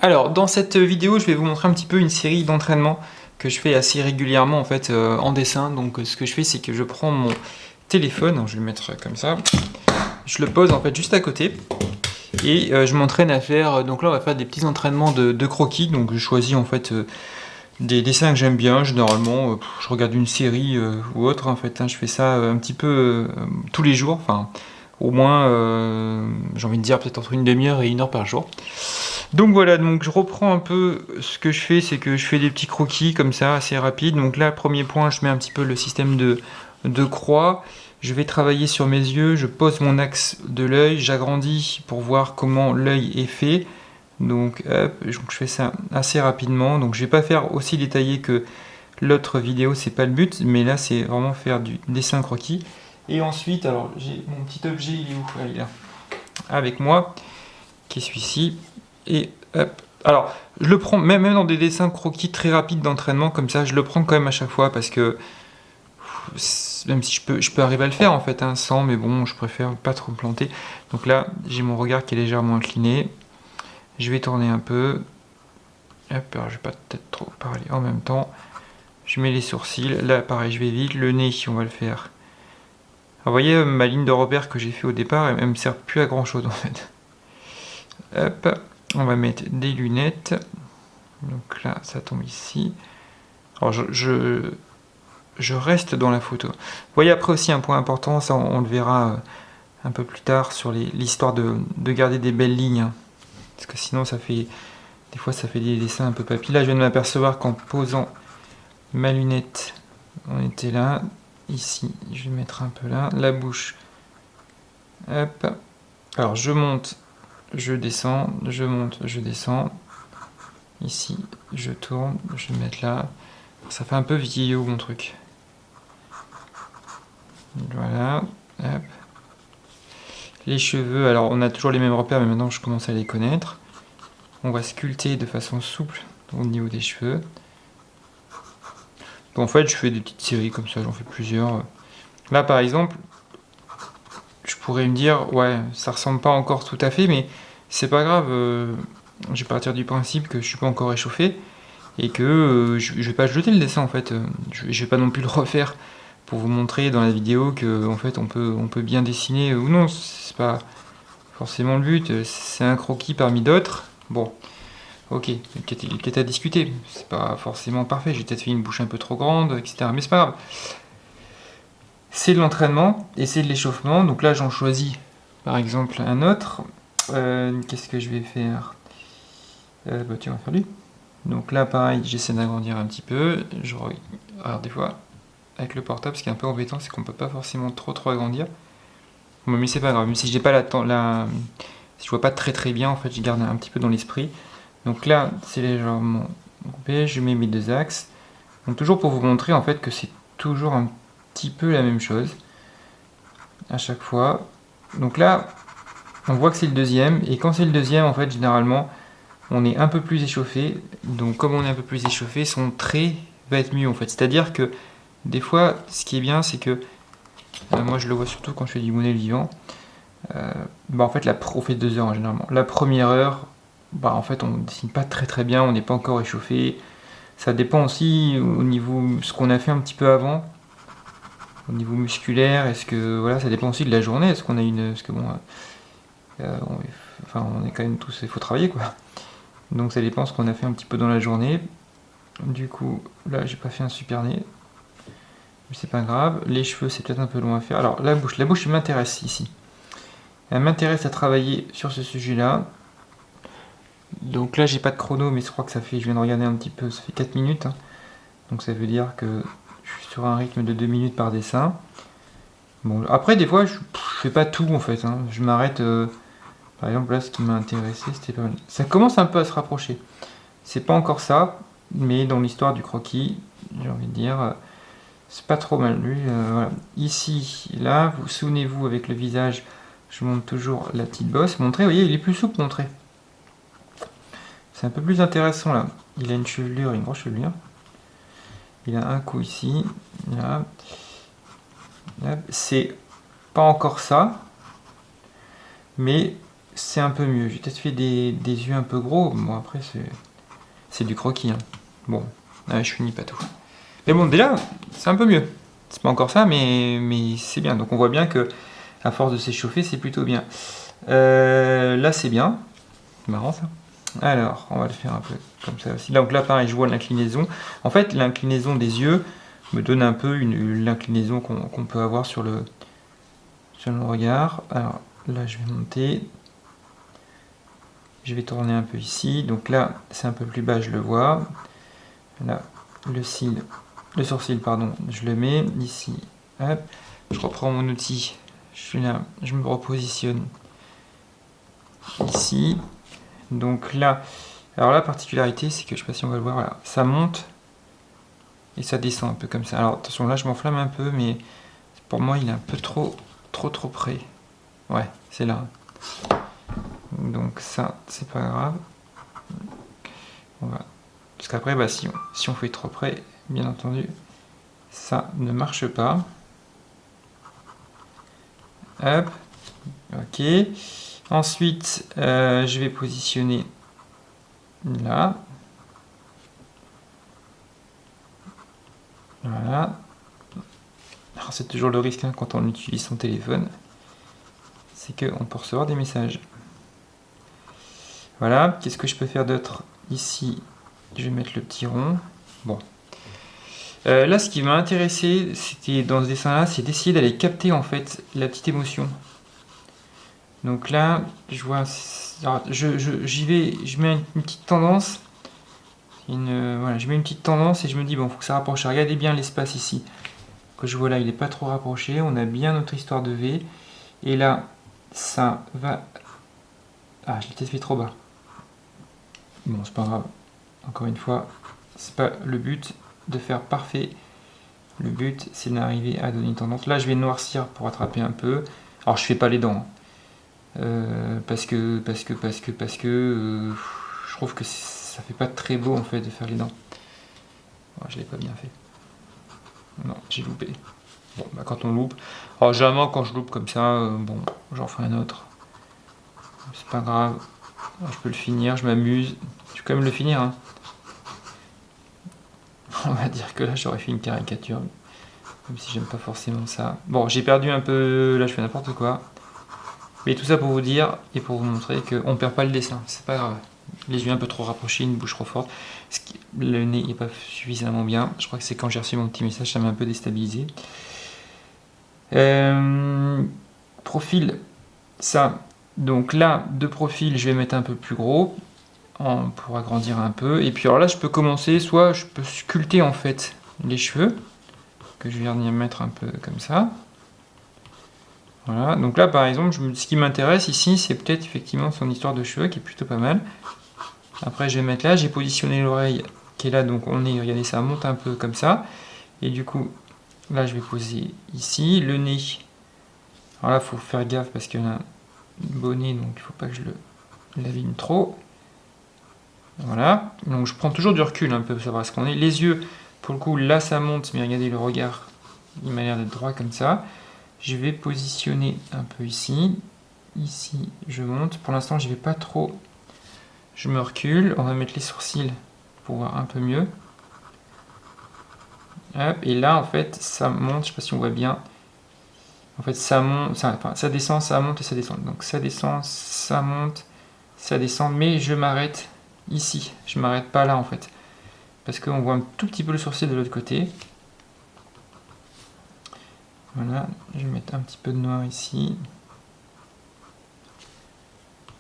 Alors, dans cette vidéo, je vais vous montrer un petit peu une série d'entraînements que je fais assez régulièrement en fait en dessin. Donc, ce que je fais, c'est que je prends mon téléphone, je vais le mettre comme ça, je le pose en fait juste à côté et je m'entraîne à faire. Donc là, on va faire des petits entraînements de croquis. Donc, je choisis en fait des dessins que j'aime bien. Généralement, je regarde une série ou autre en fait. Je fais ça un petit peu tous les jours. Enfin, au moins, j'ai envie de dire peut-être entre une demi-heure et une heure par jour. Donc voilà, donc je reprends un peu ce que je fais, c'est que je fais des petits croquis comme ça, assez rapides. Donc là, premier point, je mets un petit peu le système de croix. Je vais travailler sur mes yeux, je pose mon axe de l'œil, j'agrandis pour voir comment l'œil est fait. Donc hop, je fais ça assez rapidement. Donc je vais pas faire aussi détaillé que l'autre vidéo, c'est pas le but, mais là c'est vraiment faire du dessin croquis. Et ensuite, alors j'ai mon petit objet, il est où? Ah, il est là, avec moi, qui est celui-ci. Et hop. Alors, je le prends même dans des dessins croquis très rapides d'entraînement comme ça, je le prends quand même à chaque fois parce que même si je peux arriver à le faire en fait sans, mais bon, je préfère pas trop me planter. Donc là, j'ai mon regard qui est légèrement incliné. Je vais tourner un peu. Hop, alors je vais pas peut-être trop parler en même temps. Je mets les sourcils. Là, pareil, je vais vite. Le nez, on va le faire. Alors, vous voyez, ma ligne de repère que j'ai fait au départ, elle me sert plus à grand chose en fait. Hop, on va mettre des lunettes. Donc là, ça tombe ici. Alors je reste dans la photo. Vous voyez après aussi un point important, ça on le verra un peu plus tard sur l'histoire de garder des belles lignes. Parce que sinon ça fait. Des fois ça fait des dessins un peu papy. Là je viens de m'apercevoir qu'en posant ma lunette, on était là. Ici, je vais mettre un peu là. La bouche. Hop. Alors je monte, je descends, je monte, je descends. Ici, je tourne, je vais mettre là. Ça fait un peu vieillot mon truc. Voilà. Hop. Les cheveux, alors on a toujours les mêmes repères, mais maintenant je commence à les connaître. On va sculpter de façon souple au niveau des cheveux. En fait, je fais des petites séries comme ça, j'en fais plusieurs. Là, par exemple, je pourrais me dire, ouais, ça ressemble pas encore tout à fait, mais c'est pas grave. Je vais partir du principe que je suis pas encore échauffé et que je vais pas jeter le dessin en fait. Je vais pas non plus le refaire pour vous montrer dans la vidéo que en fait on peut bien dessiner ou non. C'est pas forcément le but. C'est un croquis parmi d'autres. Bon, ok, qui est à discuter. C'est pas forcément parfait. J'ai peut-être fait une bouche un peu trop grande, etc. Mais c'est pas grave. C'est de l'entraînement et c'est de l'échauffement. Donc là, j'en choisis par exemple un autre. Qu'est-ce que je vais faire? Tiens, on va faire lui. Donc là, pareil, j'essaie d'agrandir un petit peu. Alors des fois, avec le portable, ce qui est un peu embêtant, c'est qu'on peut pas forcément trop agrandir. Bon, mais c'est pas grave. Même si j'ai pas si je vois pas très très bien, en fait, je garde un petit peu dans l'esprit. Donc là, c'est légèrement coupé. Je mets mes deux axes. Donc toujours pour vous montrer en fait que c'est toujours un petit peu la même chose à chaque fois. Donc là, on voit que c'est le deuxième. Et quand c'est le deuxième, en fait, généralement, on est un peu plus échauffé. Donc comme on est un peu plus échauffé, son trait va être mieux en fait. C'est-à-dire que des fois, ce qui est bien, c'est que moi je le vois surtout quand je fais du modèle vivant. En fait, on fait 2 heures hein, généralement. La première heure, en fait, on dessine pas très bien, on n'est pas encore échauffé. Ça dépend aussi au niveau ce qu'on a fait un petit peu avant, au niveau musculaire. Est-ce que voilà, ça dépend aussi de la journée. Est-ce qu'on a parce que bon, on est quand même tous, il faut travailler quoi. Donc ça dépend ce qu'on a fait un petit peu dans la journée. Du coup, là, j'ai pas fait un super nez. Mais c'est pas grave. Les cheveux, c'est peut-être un peu long à faire. Alors, la bouche. La bouche, elle m'intéresse ici. Elle m'intéresse à travailler sur ce sujet-là. Donc là, j'ai pas de chrono, mais je crois que ça fait, je viens de regarder un petit peu, ça fait 4 minutes. Donc ça veut dire que je suis sur un rythme de 2 minutes par dessin. Bon, après, des fois, je fais pas tout en fait. Je m'arrête. Par exemple, là, ce qui m'a intéressé, c'était pas mal. Ça commence un peu à se rapprocher. C'est pas encore ça, mais dans l'histoire du croquis, j'ai envie de dire, c'est pas trop mal. Lui, voilà. Ici, là, vous souvenez-vous avec le visage, je monte toujours la petite bosse. Mon trait, vous voyez, il est plus souple mon trait. C'est un peu plus intéressant là. Il a une chevelure, une grosse chevelure. Il a un coup ici, là. Là. C'est pas encore ça, mais c'est un peu mieux. J'ai peut-être fait des yeux un peu gros. Bon, après, c'est du croquis. Hein. Bon, je finis pas tout. Mais bon, déjà, c'est un peu mieux. C'est pas encore ça, mais c'est bien. Donc on voit bien que à force de s'échauffer, c'est plutôt bien. Là, c'est bien. C'est marrant ça. Alors, on va le faire un peu comme ça aussi. Donc là, pareil, je vois l'inclinaison. En fait, l'inclinaison des yeux me donne un peu l'inclinaison qu'on peut avoir sur le regard. Alors là, je vais monter. Je vais tourner un peu ici. Donc là, c'est un peu plus bas, je le vois. Là, le sourcil, pardon, je le mets ici. Hop. Je reprends mon outil. Je suis là, je me repositionne ici. Donc là, alors la particularité, c'est que je sais pas si on va le voir, voilà, ça monte et ça descend un peu comme ça. Alors attention, là je m'enflamme un peu, mais pour moi il est un peu trop près. Ouais, c'est là. Donc ça, c'est pas grave. On va... Parce qu'après, bah, si on fait trop près, bien entendu, ça ne marche pas. Hop, ok. Ensuite, je vais positionner là. Voilà. Alors c'est toujours le risque hein, quand on utilise son téléphone, c'est qu'on peut recevoir des messages. Voilà, qu'est-ce que je peux faire d'autre? Ici, je vais mettre le petit rond. Bon. Là, ce qui m'a intéressé, c'était dans ce dessin-là, c'est d'essayer d'aller capter en fait la petite émotion. Donc là, je vois, j'y vais, je mets une petite tendance. Voilà, je mets une petite tendance et je me dis bon, faut que ça rapproche. Regardez bien l'espace ici. Que je vois là, il n'est pas trop rapproché. On a bien notre histoire de V. Et là, ça va. Ah, je l'ai peut-être fait trop bas. Bon, c'est pas grave. Encore une fois, c'est pas le but de faire parfait. Le but, c'est d'arriver à donner une tendance. Là, je vais noircir pour attraper un peu. Alors, je fais pas les dents. Parce que je trouve que ça fait pas très beau en fait de faire les dents. Oh, je l'ai pas bien fait. Non, j'ai loupé. Bon, bah quand on loupe. Alors, généralement, quand je loupe comme ça, bon, j'en ferai un autre. C'est pas grave. Je peux le finir, je m'amuse. Je vais quand même le finir. Hein. On va dire que là, j'aurais fait une caricature. Même si j'aime pas forcément ça. Bon, j'ai perdu un peu. Là, je fais n'importe quoi. Mais tout ça pour vous dire et pour vous montrer qu'on perd pas le dessin. C'est pas grave. Les yeux un peu trop rapprochés, une bouche trop forte. Le nez n'est pas suffisamment bien. Je crois que c'est quand j'ai reçu mon petit message, ça m'a un peu déstabilisé. Profil, ça. Donc là, de profil, je vais mettre un peu plus gros pour agrandir un peu. Et puis alors là, je peux commencer, soit je peux sculpter en fait les cheveux, que je vais venir mettre un peu comme ça. Voilà, donc là par exemple, ce qui m'intéresse ici, c'est peut-être effectivement son histoire de cheveux qui est plutôt pas mal. Après, je vais mettre là, j'ai positionné l'oreille qui est là, donc regardez, ça monte un peu comme ça. Et du coup, là je vais poser ici, le nez. Alors là, il faut faire gaffe parce qu'il y a un bonnet, donc il ne faut pas que je l'abîme trop. Voilà, donc je prends toujours du recul un peu pour savoir ce qu'on est. Les yeux, pour le coup, là ça monte, mais regardez le regard, il m'a l'air d'être droit comme ça. Je vais positionner un peu ici. Ici, je monte. Pour l'instant, je ne vais pas trop. Je me recule. On va mettre les sourcils pour voir un peu mieux. Hop, et là, en fait, ça monte. Je ne sais pas si on voit bien. En fait, ça monte, ça descend, ça monte et ça descend. Donc ça descend, ça monte, ça descend. Mais je m'arrête ici. Je ne m'arrête pas là, en fait. Parce qu'on voit un tout petit peu le sourcil de l'autre côté. Voilà, je vais mettre un petit peu de noir ici.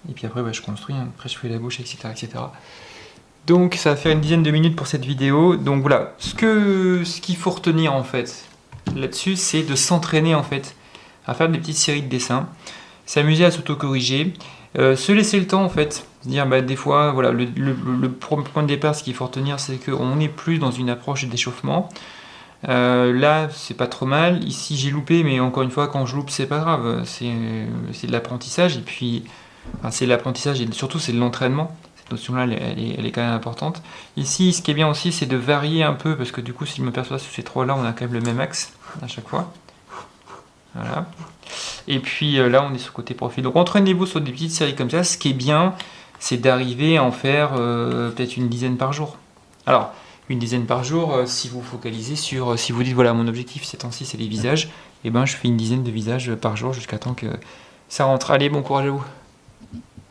Et puis après, bah, je construis, hein. Après je fais la bouche, etc., etc. Donc ça va faire une dizaine de minutes pour cette vidéo. Donc voilà, ce qu'il faut retenir en fait là-dessus, c'est de s'entraîner en fait à faire des petites séries de dessins, s'amuser à s'auto-corriger, se laisser le temps en fait, se dire bah, des fois, voilà, le point de départ, ce qu'il faut retenir, c'est qu'on est plus dans une approche d'échauffement. Là, c'est pas trop mal. Ici, j'ai loupé, mais encore une fois, quand je loupe, c'est pas grave. C'est de l'apprentissage. Et puis, enfin, c'est l'apprentissage et surtout, c'est de l'entraînement. Cette notion-là, elle est quand même importante. Ici, ce qui est bien aussi, c'est de varier un peu, parce que du coup, si je me perçois sur ces trois-là, on a quand même le même axe à chaque fois. Voilà. Et puis là, on est sur côté profil. Donc entraînez-vous sur des petites séries comme ça. Ce qui est bien, c'est d'arriver à en faire peut-être une dizaine par jour. Alors, une dizaine par jour, si vous focalisez sur, si vous dites voilà, mon objectif ces temps-ci, c'est les visages, et ben je fais une dizaine de visages par jour jusqu'à temps que ça rentre. Allez, bon courage à vous.